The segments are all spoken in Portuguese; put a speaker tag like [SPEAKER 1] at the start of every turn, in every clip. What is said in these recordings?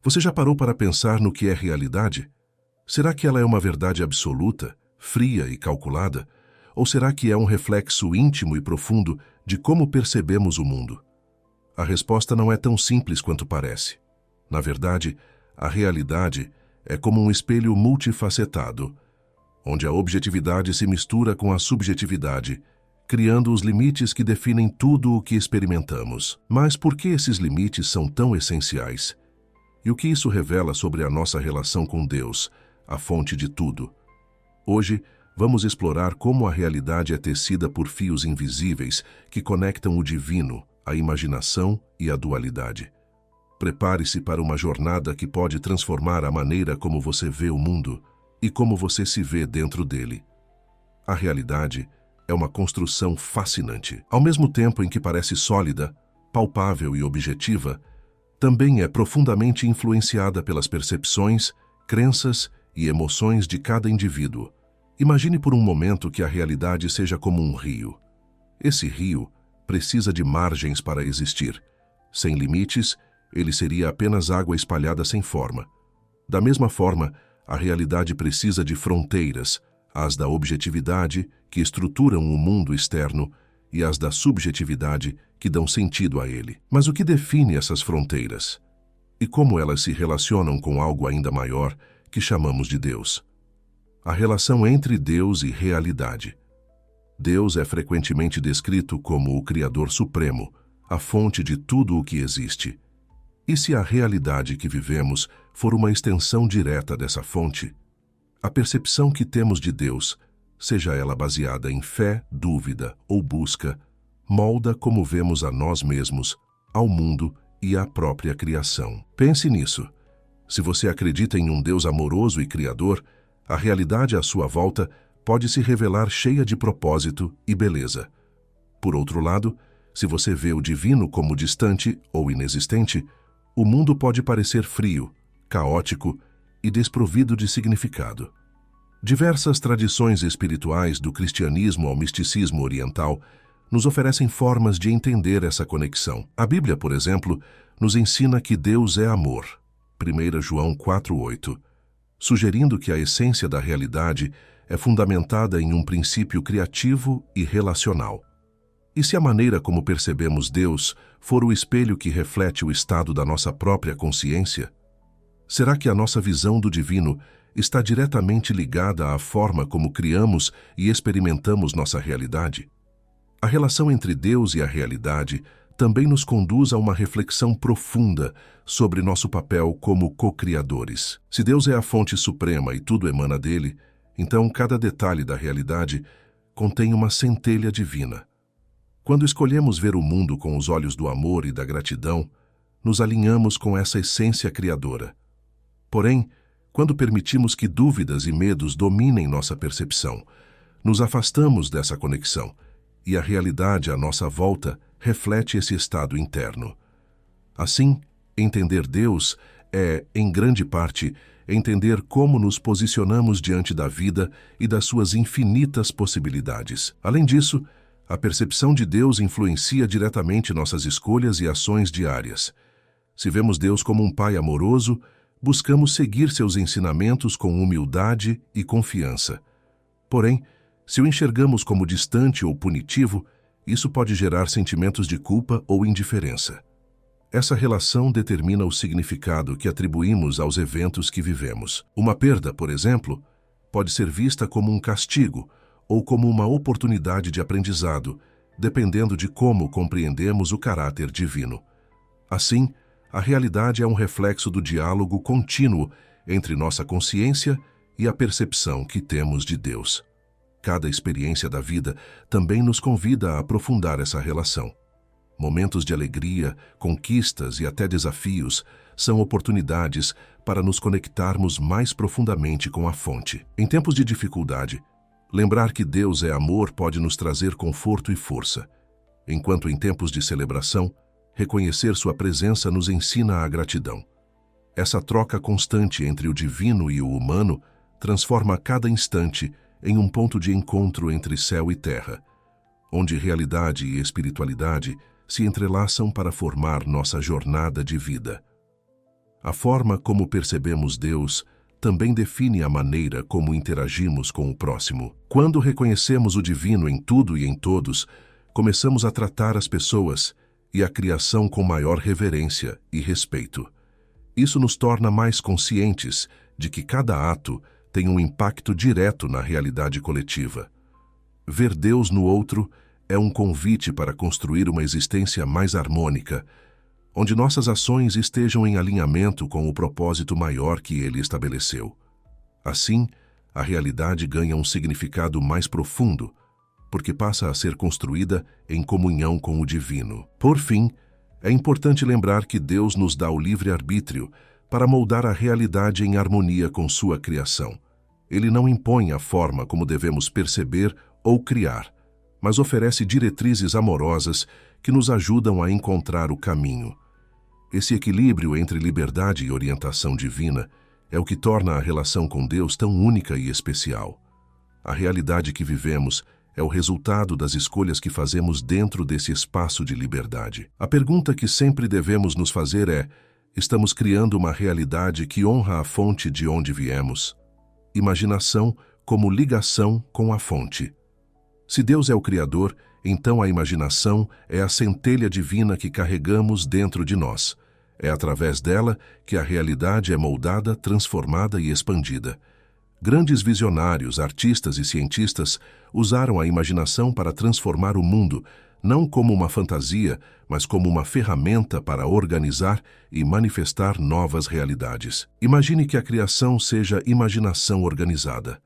[SPEAKER 1] Você já parou para pensar no que é realidade? Será que ela é uma verdade absoluta, fria e calculada? Ou será que é um reflexo íntimo e profundo de como percebemos o mundo? A resposta não é tão simples quanto parece. Na verdade, a realidade é como um espelho multifacetado, onde a objetividade se mistura com a subjetividade, criando os limites que definem tudo o que experimentamos. Mas por que esses limites são tão essenciais? E o que isso revela sobre a nossa relação com Deus, a fonte de tudo? Hoje, vamos explorar como a realidade é tecida por fios invisíveis que conectam o divino, a imaginação e a dualidade. Prepare-se para uma jornada que pode transformar a maneira como você vê o mundo e como você se vê dentro dele. A realidade é uma construção fascinante. Ao mesmo tempo em que parece sólida, palpável e objetiva, também é profundamente influenciada pelas percepções, crenças e emoções de cada indivíduo. Imagine por um momento que a realidade seja como um rio. Esse rio precisa de margens para existir. Sem limites, ele seria apenas água espalhada sem forma. Da mesma forma, a realidade precisa de fronteiras, as da objetividade, que estruturam o mundo externo, e as da subjetividade, que dão sentido a ele. Mas o que define essas fronteiras? E como elas se relacionam com algo ainda maior, que chamamos de Deus? A relação entre Deus e realidade. Deus é frequentemente descrito como o Criador Supremo, a fonte de tudo o que existe. E se a realidade que vivemos for uma extensão direta dessa fonte? A percepção que temos de Deus, seja ela baseada em fé, dúvida ou busca, molda como vemos a nós mesmos, ao mundo e à própria criação. Pense nisso. Se você acredita em um Deus amoroso e criador, a realidade à sua volta pode se revelar cheia de propósito e beleza. Por outro lado, se você vê o divino como distante ou inexistente, o mundo pode parecer frio, caótico e desprovido de significado. Diversas tradições espirituais, do cristianismo ao misticismo oriental, nos oferecem formas de entender essa conexão. A Bíblia, por exemplo, nos ensina que Deus é amor, 1 João 4:8, sugerindo que a essência da realidade é fundamentada em um princípio criativo e relacional. E se a maneira como percebemos Deus for o espelho que reflete o estado da nossa própria consciência, será que a nossa visão do divino está diretamente ligada à forma como criamos e experimentamos nossa realidade? A relação entre Deus e a realidade também nos conduz a uma reflexão profunda sobre nosso papel como co-criadores. Se Deus é a fonte suprema e tudo emana dele, então cada detalhe da realidade contém uma centelha divina. Quando escolhemos ver o mundo com os olhos do amor e da gratidão, nos alinhamos com essa essência criadora. Porém, quando permitimos que dúvidas e medos dominem nossa percepção, nos afastamos dessa conexão, e a realidade à nossa volta reflete esse estado interno. Assim, entender Deus é, em grande parte, entender como nos posicionamos diante da vida e das suas infinitas possibilidades. Além disso, a percepção de Deus influencia diretamente nossas escolhas e ações diárias. Se vemos Deus como um Pai amoroso, buscamos seguir seus ensinamentos com humildade e confiança. Porém, se o enxergamos como distante ou punitivo, isso pode gerar sentimentos de culpa ou indiferença. Essa relação determina o significado que atribuímos aos eventos que vivemos. Uma perda, por exemplo, pode ser vista como um castigo ou como uma oportunidade de aprendizado, dependendo de como compreendemos o caráter divino. Assim, a realidade é um reflexo do diálogo contínuo entre nossa consciência e a percepção que temos de Deus. Cada experiência da vida também nos convida a aprofundar essa relação. Momentos de alegria, conquistas e até desafios são oportunidades para nos conectarmos mais profundamente com a fonte. Em tempos de dificuldade, lembrar que Deus é amor pode nos trazer conforto e força, enquanto em tempos de celebração, reconhecer sua presença nos ensina a gratidão. Essa troca constante entre o divino e o humano transforma cada instante em um ponto de encontro entre céu e terra, onde realidade e espiritualidade se entrelaçam para formar nossa jornada de vida. A forma como percebemos Deus também define a maneira como interagimos com o próximo. Quando reconhecemos o divino em tudo e em todos, começamos a tratar as pessoas e a criação com maior reverência e respeito. Isso nos torna mais conscientes de que cada ato tem um impacto direto na realidade coletiva. Ver Deus no outro é um convite para construir uma existência mais harmônica, onde nossas ações estejam em alinhamento com o propósito maior que Ele estabeleceu. Assim, a realidade ganha um significado mais profundo, porque passa a ser construída em comunhão com o divino. Por fim, é importante lembrar que Deus nos dá o livre-arbítrio para moldar a realidade em harmonia com sua criação. Ele não impõe a forma como devemos perceber ou criar, mas oferece diretrizes amorosas que nos ajudam a encontrar o caminho. Esse equilíbrio entre liberdade e orientação divina é o que torna a relação com Deus tão única e especial. A realidade que vivemos é o resultado das escolhas que fazemos dentro desse espaço de liberdade. A pergunta que sempre devemos nos fazer é: estamos criando uma realidade que honra a fonte de onde viemos? Imaginação como ligação com a fonte. Se Deus é o Criador, então a imaginação é a centelha divina que carregamos dentro de nós. É através dela que a realidade é moldada, transformada e expandida. Grandes visionários, artistas e cientistas usaram a imaginação para transformar o mundo, não como uma fantasia, mas como uma ferramenta para organizar e manifestar novas realidades. Imagine que a criação seja imaginação organizada.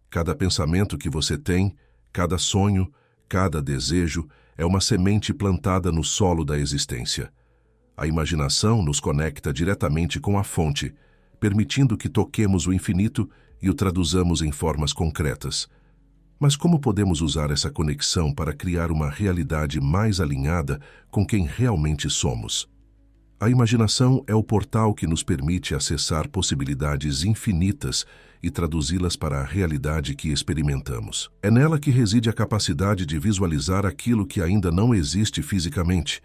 [SPEAKER 1] Cada pensamento que você tem, cada sonho, cada desejo é uma semente plantada no solo da existência. A imaginação nos conecta diretamente com a fonte, permitindo que toquemos o infinito e o traduzamos em formas concretas. Mas como podemos usar essa conexão para criar uma realidade mais alinhada com quem realmente somos? A imaginação é o portal que nos permite acessar possibilidades infinitas e traduzi-las para a realidade que experimentamos. É nela que reside a capacidade de visualizar aquilo que ainda não existe fisicamente,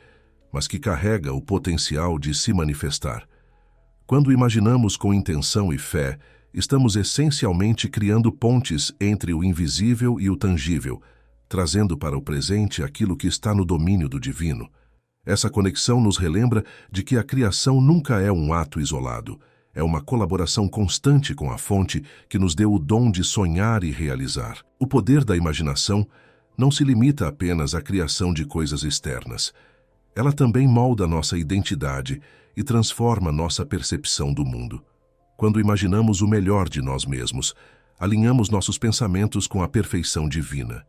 [SPEAKER 1] mas que carrega o potencial de se manifestar. Quando imaginamos com intenção e fé, estamos essencialmente criando pontes entre o invisível e o tangível, trazendo para o presente aquilo que está no domínio do divino. Essa conexão nos relembra de que a criação nunca é um ato isolado, é uma colaboração constante com a fonte que nos deu o dom de sonhar e realizar. O poder da imaginação não se limita apenas à criação de coisas externas. Ela também molda nossa identidade e transforma nossa percepção do mundo. Quando imaginamos o melhor de nós mesmos, alinhamos nossos pensamentos com a perfeição divina.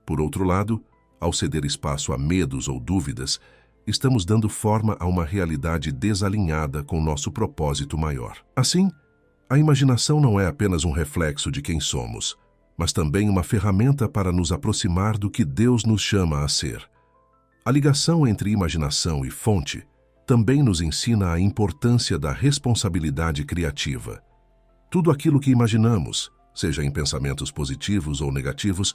[SPEAKER 1] Por outro lado, ao ceder espaço a medos ou dúvidas, estamos dando forma a uma realidade desalinhada com nosso propósito maior. Assim, a imaginação não é apenas um reflexo de quem somos, mas também uma ferramenta para nos aproximar do que Deus nos chama a ser. A ligação entre imaginação e fonte também nos ensina a importância da responsabilidade criativa. Tudo aquilo que imaginamos, seja em pensamentos positivos ou negativos,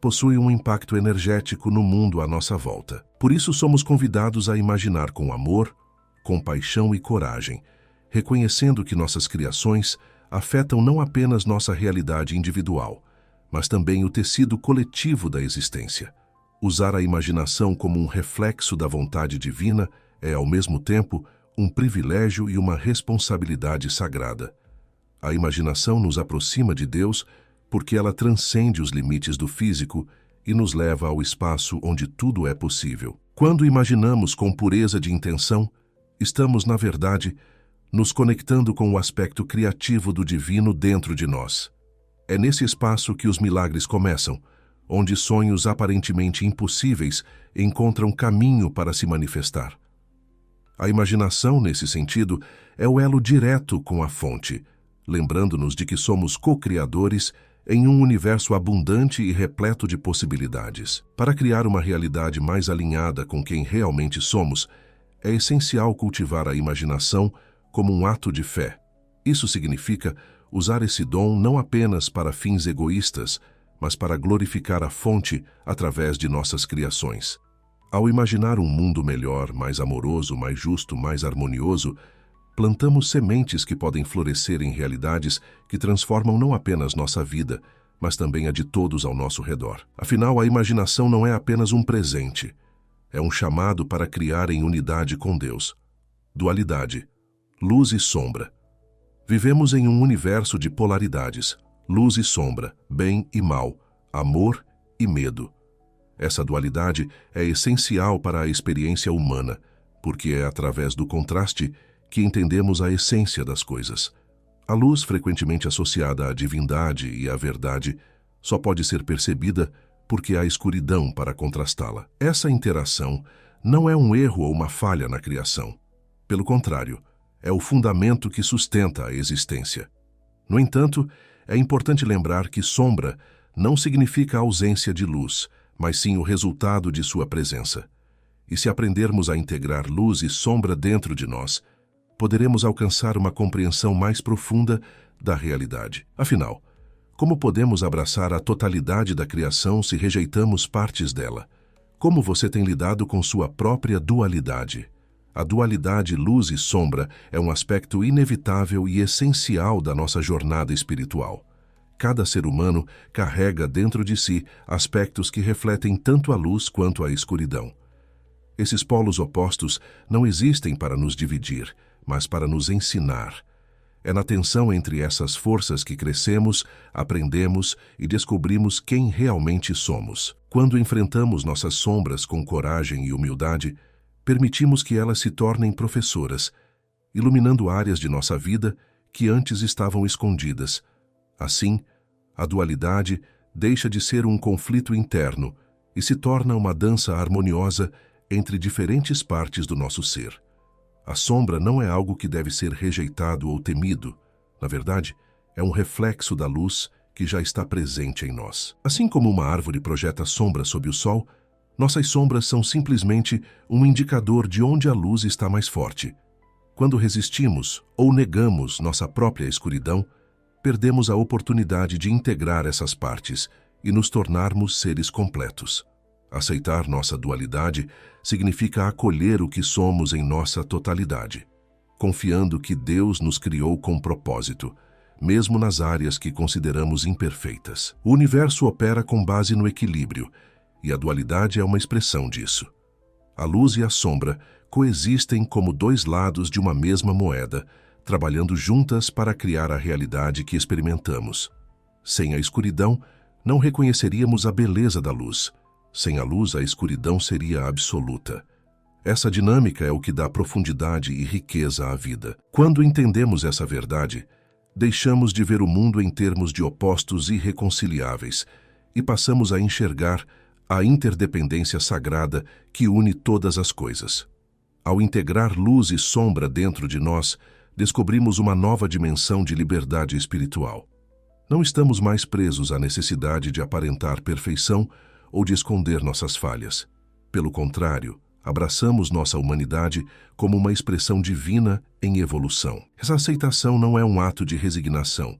[SPEAKER 1] possui um impacto energético no mundo à nossa volta. Por isso somos convidados a imaginar com amor, compaixão e coragem, reconhecendo que nossas criações afetam não apenas nossa realidade individual, mas também o tecido coletivo da existência. Usar a imaginação como um reflexo da vontade divina é, ao mesmo tempo, um privilégio e uma responsabilidade sagrada. A imaginação nos aproxima de Deus porque ela transcende os limites do físico e nos leva ao espaço onde tudo é possível. Quando imaginamos com pureza de intenção, estamos, na verdade, nos conectando com o aspecto criativo do divino dentro de nós. É nesse espaço que os milagres começam, onde sonhos aparentemente impossíveis encontram caminho para se manifestar. A imaginação, nesse sentido, é o elo direto com a fonte, lembrando-nos de que somos co-criadores em um universo abundante e repleto de possibilidades. Para criar uma realidade mais alinhada com quem realmente somos, é essencial cultivar a imaginação como um ato de fé. Isso significa usar esse dom não apenas para fins egoístas, mas para glorificar a fonte através de nossas criações. Ao imaginar um mundo melhor, mais amoroso, mais justo, mais harmonioso, plantamos sementes que podem florescer em realidades que transformam não apenas nossa vida, mas também a de todos ao nosso redor. Afinal, a imaginação não é apenas um presente, é um chamado para criar em unidade com Deus. Dualidade, luz e sombra. Vivemos em um universo de polaridades, luz e sombra, bem e mal, amor e medo. Essa dualidade é essencial para a experiência humana, porque é através do contraste que entendemos a essência das coisas. A luz, frequentemente associada à divindade e à verdade, só pode ser percebida porque há escuridão para contrastá-la. Essa interação não é um erro ou uma falha na criação. Pelo contrário, é o fundamento que sustenta a existência. No entanto, é importante lembrar que sombra não significa ausência de luz, mas sim o resultado de sua presença. E se aprendermos a integrar luz e sombra dentro de nós, poderemos alcançar uma compreensão mais profunda da realidade. Afinal, como podemos abraçar a totalidade da criação se rejeitamos partes dela? Como você tem lidado com sua própria dualidade? A dualidade luz e sombra é um aspecto inevitável e essencial da nossa jornada espiritual. Cada ser humano carrega dentro de si aspectos que refletem tanto a luz quanto a escuridão. Esses polos opostos não existem para nos dividir, mas para nos ensinar. É na tensão entre essas forças que crescemos, aprendemos e descobrimos quem realmente somos. Quando enfrentamos nossas sombras com coragem e humildade, permitimos que elas se tornem professoras, iluminando áreas de nossa vida que antes estavam escondidas. Assim, a dualidade deixa de ser um conflito interno e se torna uma dança harmoniosa entre diferentes partes do nosso ser. A sombra não é algo que deve ser rejeitado ou temido. Na verdade, é um reflexo da luz que já está presente em nós. Assim como uma árvore projeta sombra sob o sol, nossas sombras são simplesmente um indicador de onde a luz está mais forte. Quando resistimos ou negamos nossa própria escuridão, perdemos a oportunidade de integrar essas partes e nos tornarmos seres completos. Aceitar nossa dualidade significa acolher o que somos em nossa totalidade, confiando que Deus nos criou com propósito, mesmo nas áreas que consideramos imperfeitas. O universo opera com base no equilíbrio, e a dualidade é uma expressão disso. A luz e a sombra coexistem como dois lados de uma mesma moeda, trabalhando juntas para criar a realidade que experimentamos. Sem a escuridão, não reconheceríamos a beleza da luz. Sem a luz, a escuridão seria absoluta. Essa dinâmica é o que dá profundidade e riqueza à vida. Quando entendemos essa verdade, deixamos de ver o mundo em termos de opostos irreconciliáveis e passamos a enxergar a interdependência sagrada que une todas as coisas. Ao integrar luz e sombra dentro de nós, descobrimos uma nova dimensão de liberdade espiritual. Não estamos mais presos à necessidade de aparentar perfeição ou de esconder nossas falhas. Pelo contrário, abraçamos nossa humanidade como uma expressão divina em evolução. Essa aceitação não é um ato de resignação,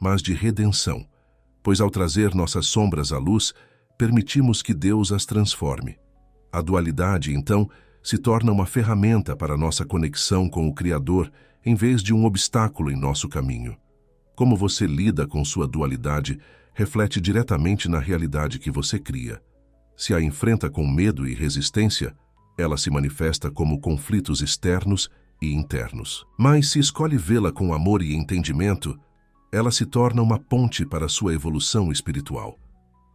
[SPEAKER 1] mas de redenção, pois ao trazer nossas sombras à luz, permitimos que Deus as transforme. A dualidade, então, se torna uma ferramenta para nossa conexão com o Criador, em vez de um obstáculo em nosso caminho. Como você lida com sua dualidade reflete diretamente na realidade que você cria. Se a enfrenta com medo e resistência, ela se manifesta como conflitos externos e internos. Mas se escolhe vê-la com amor e entendimento, ela se torna uma ponte para sua evolução espiritual.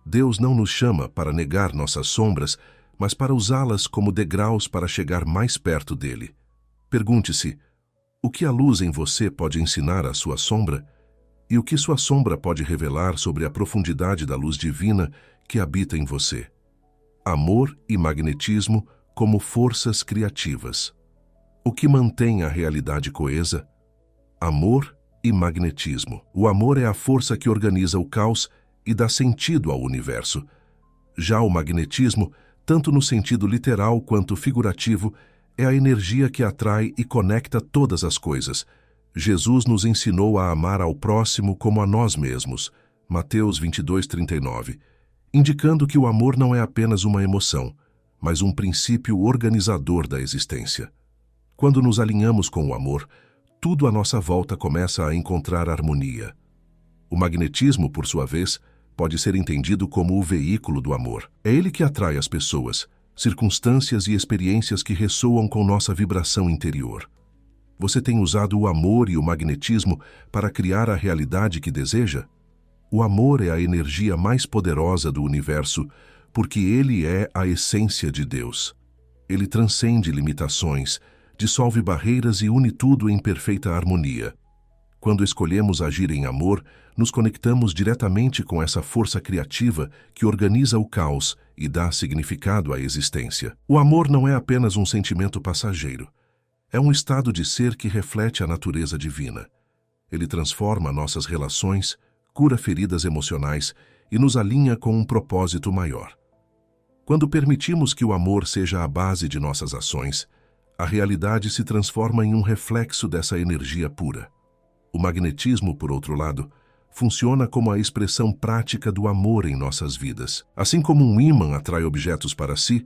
[SPEAKER 1] Deus não nos chama para negar nossas sombras, mas para usá-las como degraus para chegar mais perto dele. Pergunte-se, o que a luz em você pode ensinar à sua sombra? E o que sua sombra pode revelar sobre a profundidade da luz divina que habita em você? Amor e magnetismo como forças criativas. O que mantém a realidade coesa? Amor e magnetismo. O amor é a força que organiza o caos e dá sentido ao universo. Já o magnetismo, tanto no sentido literal quanto figurativo, é a energia que atrai e conecta todas as coisas. Jesus nos ensinou a amar ao próximo como a nós mesmos, Mateus 22:39, indicando que o amor não é apenas uma emoção, mas um princípio organizador da existência. Quando nos alinhamos com o amor, tudo à nossa volta começa a encontrar harmonia. O magnetismo, por sua vez, pode ser entendido como o veículo do amor. É ele que atrai as pessoas, circunstâncias e experiências que ressoam com nossa vibração interior. Você tem usado o amor e o magnetismo para criar a realidade que deseja? O amor é a energia mais poderosa do universo, porque ele é a essência de Deus. Ele transcende limitações, dissolve barreiras e une tudo em perfeita harmonia. Quando escolhemos agir em amor, nos conectamos diretamente com essa força criativa que organiza o caos e dá significado à existência. O amor não é apenas um sentimento passageiro. É um estado de ser que reflete a natureza divina. Ele transforma nossas relações, cura feridas emocionais e nos alinha com um propósito maior. Quando permitimos que o amor seja a base de nossas ações, a realidade se transforma em um reflexo dessa energia pura. O magnetismo, por outro lado, funciona como a expressão prática do amor em nossas vidas. Assim como um ímã atrai objetos para si,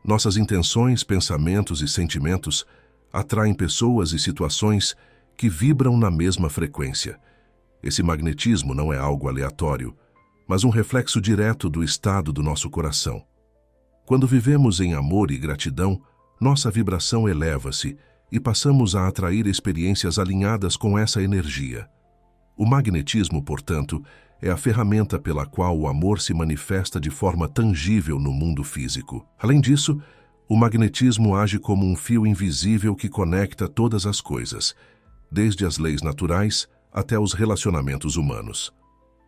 [SPEAKER 1] nossas intenções, pensamentos e sentimentos atraem pessoas e situações que vibram na mesma frequência. Esse magnetismo não é algo aleatório, mas um reflexo direto do estado do nosso coração. Quando vivemos em amor e gratidão, nossa vibração eleva-se e passamos a atrair experiências alinhadas com essa energia. O magnetismo, portanto, é a ferramenta pela qual o amor se manifesta de forma tangível no mundo físico. Além disso, o magnetismo age como um fio invisível que conecta todas as coisas, desde as leis naturais até os relacionamentos humanos.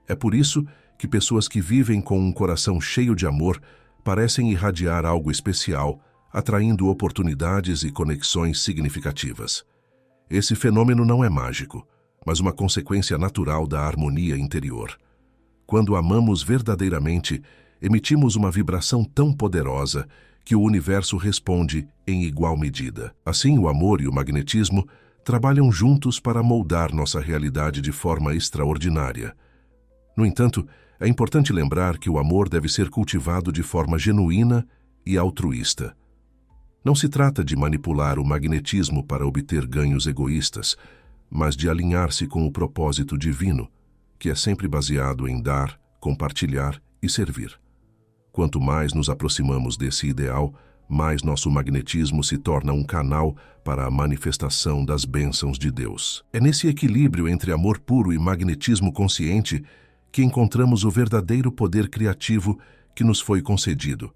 [SPEAKER 1] É por isso que pessoas que vivem com um coração cheio de amor parecem irradiar algo especial, atraindo oportunidades e conexões significativas. Esse fenômeno não é mágico, mas uma consequência natural da harmonia interior. Quando amamos verdadeiramente, emitimos uma vibração tão poderosa que o universo responde em igual medida. Assim, o amor e o magnetismo trabalham juntos para moldar nossa realidade de forma extraordinária. No entanto, é importante lembrar que o amor deve ser cultivado de forma genuína e altruísta. Não se trata de manipular o magnetismo para obter ganhos egoístas, mas de alinhar-se com o propósito divino, que é sempre baseado em dar, compartilhar e servir. Quanto mais nos aproximamos desse ideal, mais nosso magnetismo se torna um canal para a manifestação das bênçãos de Deus. É nesse equilíbrio entre amor puro e magnetismo consciente que encontramos o verdadeiro poder criativo que nos foi concedido.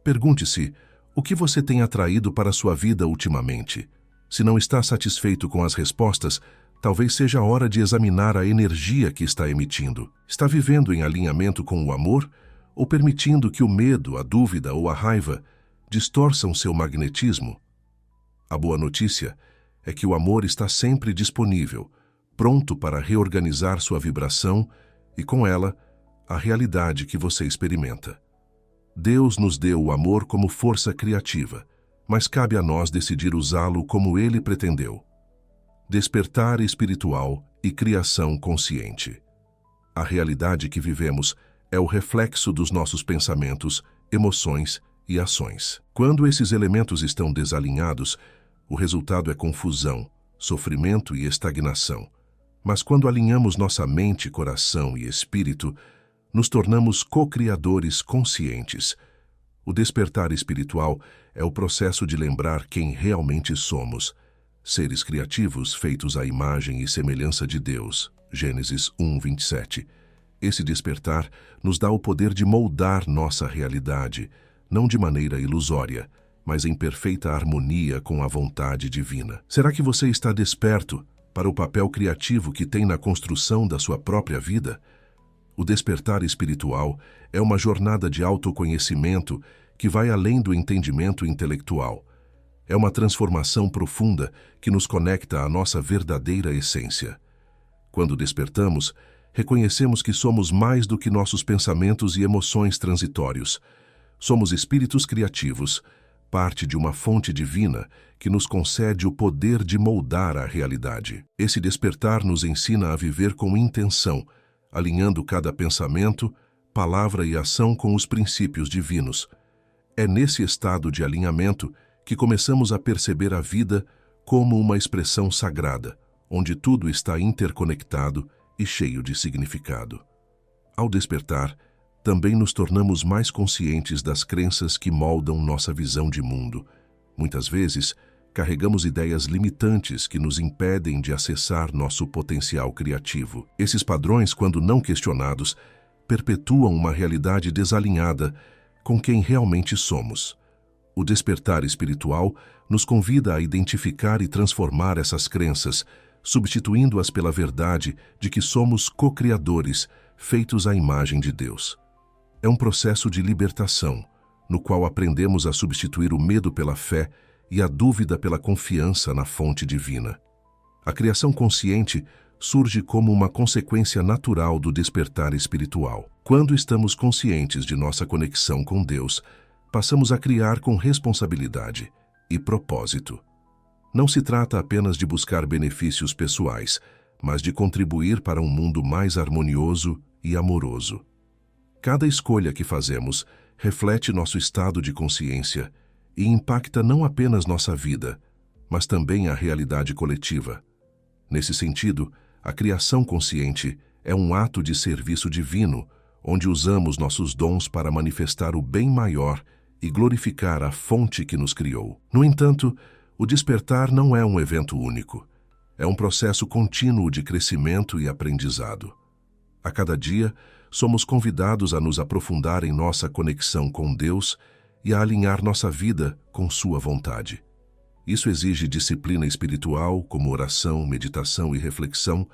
[SPEAKER 1] Pergunte-se, o que você tem atraído para a sua vida ultimamente? Se não está satisfeito com as respostas, talvez seja a hora de examinar a energia que está emitindo. Está vivendo em alinhamento com o amor ou permitindo que o medo, a dúvida ou a raiva distorçam seu magnetismo? A boa notícia é que o amor está sempre disponível, pronto para reorganizar sua vibração e, com ela, a realidade que você experimenta. Deus nos deu o amor como força criativa, mas cabe a nós decidir usá-lo como Ele pretendeu. Despertar espiritual e criação consciente. A realidade que vivemos é o reflexo dos nossos pensamentos, emoções e ações. Quando esses elementos estão desalinhados, o resultado é confusão, sofrimento e estagnação. Mas quando alinhamos nossa mente, coração e espírito, nos tornamos co-criadores conscientes. O despertar espiritual é o processo de lembrar quem realmente somos, seres criativos feitos à imagem e semelhança de Deus. Gênesis 1:27. Esse despertar nos dá o poder de moldar nossa realidade, não de maneira ilusória, mas em perfeita harmonia com a vontade divina. Será que você está desperto para o papel criativo que tem na construção da sua própria vida? O despertar espiritual é uma jornada de autoconhecimento que vai além do entendimento intelectual. É uma transformação profunda que nos conecta à nossa verdadeira essência. Quando despertamos, reconhecemos que somos mais do que nossos pensamentos e emoções transitórios. Somos espíritos criativos, parte de uma fonte divina que nos concede o poder de moldar a realidade. Esse despertar nos ensina a viver com intenção, alinhando cada pensamento, palavra e ação com os princípios divinos. É nesse estado de alinhamento que começamos a perceber a vida como uma expressão sagrada, onde tudo está interconectado e cheio de significado. Ao despertar, também nos tornamos mais conscientes das crenças que moldam nossa visão de mundo. Muitas vezes, carregamos ideias limitantes que nos impedem de acessar nosso potencial criativo. Esses padrões, quando não questionados, perpetuam uma realidade desalinhada com quem realmente somos. O despertar espiritual nos convida a identificar e transformar essas crenças, substituindo-as pela verdade de que somos co-criadores, feitos à imagem de Deus. É um processo de libertação, no qual aprendemos a substituir o medo pela fé e a dúvida pela confiança na fonte divina. A criação consciente surge como uma consequência natural do despertar espiritual. Quando estamos conscientes de nossa conexão com Deus, passamos a criar com responsabilidade e propósito. Não se trata apenas de buscar benefícios pessoais, mas de contribuir para um mundo mais harmonioso e amoroso. Cada escolha que fazemos reflete nosso estado de consciência e impacta não apenas nossa vida, mas também a realidade coletiva. Nesse sentido, a criação consciente é um ato de serviço divino, onde usamos nossos dons para manifestar o bem maior e glorificar a fonte que nos criou. No entanto, o despertar não é um evento único. É um processo contínuo de crescimento e aprendizado. A cada dia, somos convidados a nos aprofundar em nossa conexão com Deus e a alinhar nossa vida com Sua vontade. Isso exige disciplina espiritual, como oração, meditação e reflexão,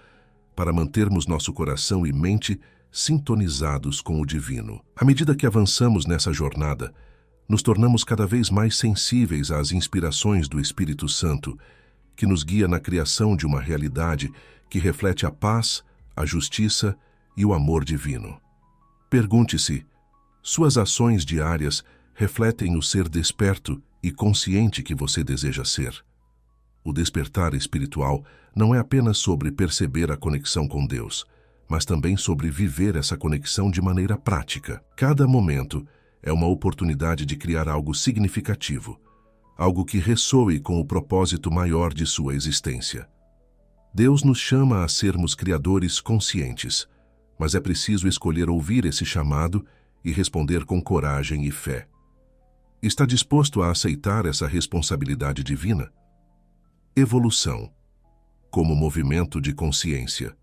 [SPEAKER 1] para mantermos nosso coração e mente sintonizados com o divino. À medida que avançamos nessa jornada, nos tornamos cada vez mais sensíveis às inspirações do Espírito Santo, que nos guia na criação de uma realidade que reflete a paz, a justiça e o amor divino. Pergunte-se: suas ações diárias refletem o ser desperto e consciente que você deseja ser? O despertar espiritual não é apenas sobre perceber a conexão com Deus, mas também sobre viver essa conexão de maneira prática. Cada momento é uma oportunidade de criar algo significativo, algo que ressoe com o propósito maior de sua existência. Deus nos chama a sermos criadores conscientes, mas é preciso escolher ouvir esse chamado e responder com coragem e fé. Está disposto a aceitar essa responsabilidade divina? Evolução, como movimento de consciência.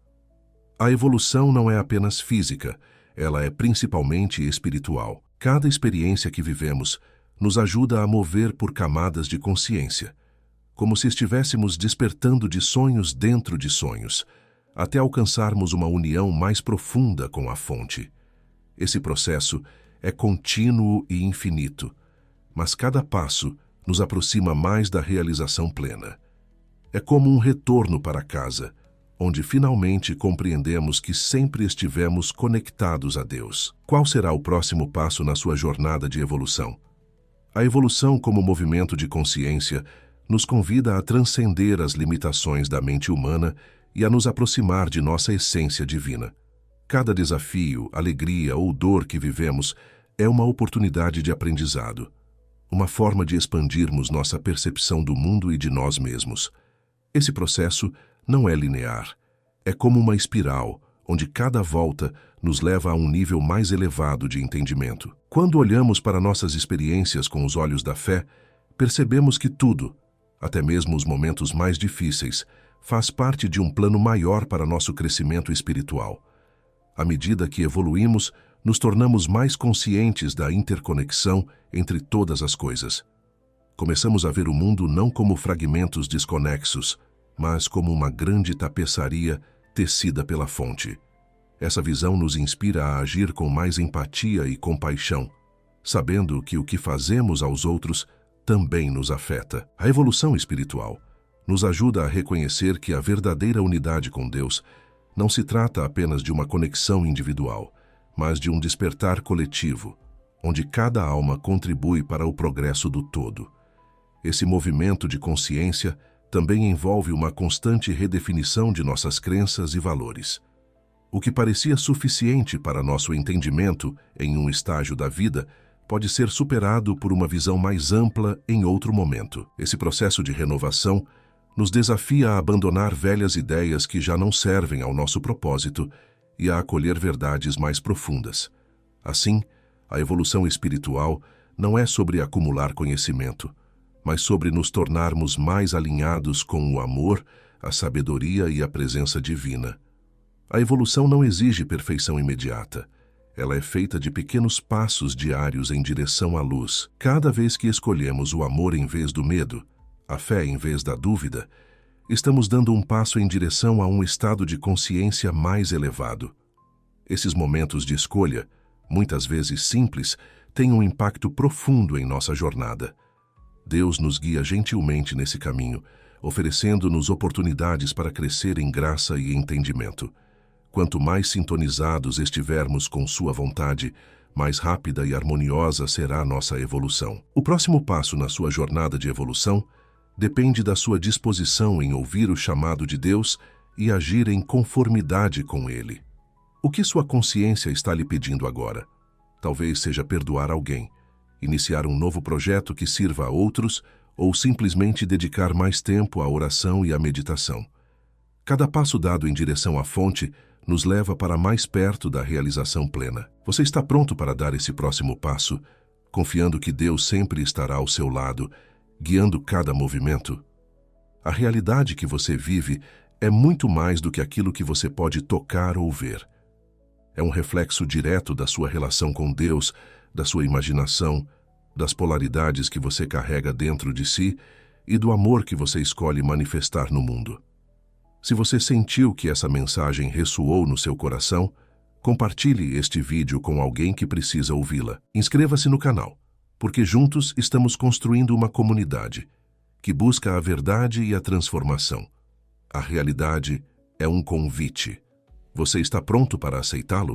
[SPEAKER 1] A evolução não é apenas física, ela é principalmente espiritual. Cada experiência que vivemos nos ajuda a mover por camadas de consciência, como se estivéssemos despertando de sonhos dentro de sonhos, até alcançarmos uma união mais profunda com a fonte. Esse processo é contínuo e infinito, mas cada passo nos aproxima mais da realização plena. É como um retorno para casa, onde finalmente compreendemos que sempre estivemos conectados a Deus. Qual será o próximo passo na sua jornada de evolução? A evolução como movimento de consciência nos convida a transcender as limitações da mente humana e a nos aproximar de nossa essência divina. Cada desafio, alegria ou dor que vivemos é uma oportunidade de aprendizado, uma forma de expandirmos nossa percepção do mundo e de nós mesmos. Esse processo não é linear, é como uma espiral, onde cada volta nos leva a um nível mais elevado de entendimento. Quando olhamos para nossas experiências com os olhos da fé, percebemos que tudo, até mesmo os momentos mais difíceis, faz parte de um plano maior para nosso crescimento espiritual. À medida que evoluímos, nos tornamos mais conscientes da interconexão entre todas as coisas. Começamos a ver o mundo não como fragmentos desconexos, mas como uma grande tapeçaria tecida pela fonte. Essa visão nos inspira a agir com mais empatia e compaixão, sabendo que o que fazemos aos outros também nos afeta. A evolução espiritual nos ajuda a reconhecer que a verdadeira unidade com Deus não se trata apenas de uma conexão individual, mas de um despertar coletivo, onde cada alma contribui para o progresso do todo. Esse movimento de consciência também envolve uma constante redefinição de nossas crenças e valores. O que parecia suficiente para nosso entendimento em um estágio da vida pode ser superado por uma visão mais ampla em outro momento. Esse processo de renovação Nos desafia a abandonar velhas ideias que já não servem ao nosso propósito e a acolher verdades mais profundas. Assim, a evolução espiritual não é sobre acumular conhecimento, mas sobre nos tornarmos mais alinhados com o amor, a sabedoria e a presença divina. A evolução não exige perfeição imediata. Ela é feita de pequenos passos diários em direção à luz. Cada vez que escolhemos o amor em vez do medo, a fé em vez da dúvida, estamos dando um passo em direção a um estado de consciência mais elevado. Esses momentos de escolha, muitas vezes simples, têm um impacto profundo em nossa jornada. Deus nos guia gentilmente nesse caminho, oferecendo-nos oportunidades para crescer em graça e entendimento. Quanto mais sintonizados estivermos com Sua vontade, mais rápida e harmoniosa será a nossa evolução. O próximo passo na sua jornada de evolução depende da sua disposição em ouvir o chamado de Deus e agir em conformidade com Ele. O que sua consciência está lhe pedindo agora? Talvez seja perdoar alguém, iniciar um novo projeto que sirva a outros ou simplesmente dedicar mais tempo à oração e à meditação. Cada passo dado em direção à fonte nos leva para mais perto da realização plena. Você está pronto para dar esse próximo passo, confiando que Deus sempre estará ao seu lado, guiando cada movimento? A realidade que você vive é muito mais do que aquilo que você pode tocar ou ver. É um reflexo direto da sua relação com Deus, da sua imaginação, das polaridades que você carrega dentro de si e do amor que você escolhe manifestar no mundo. Se você sentiu que essa mensagem ressoou no seu coração, compartilhe este vídeo com alguém que precisa ouvi-la. Inscreva-se no canal, porque juntos estamos construindo uma comunidade que busca a verdade e a transformação. A realidade é um convite. Você está pronto para aceitá-lo?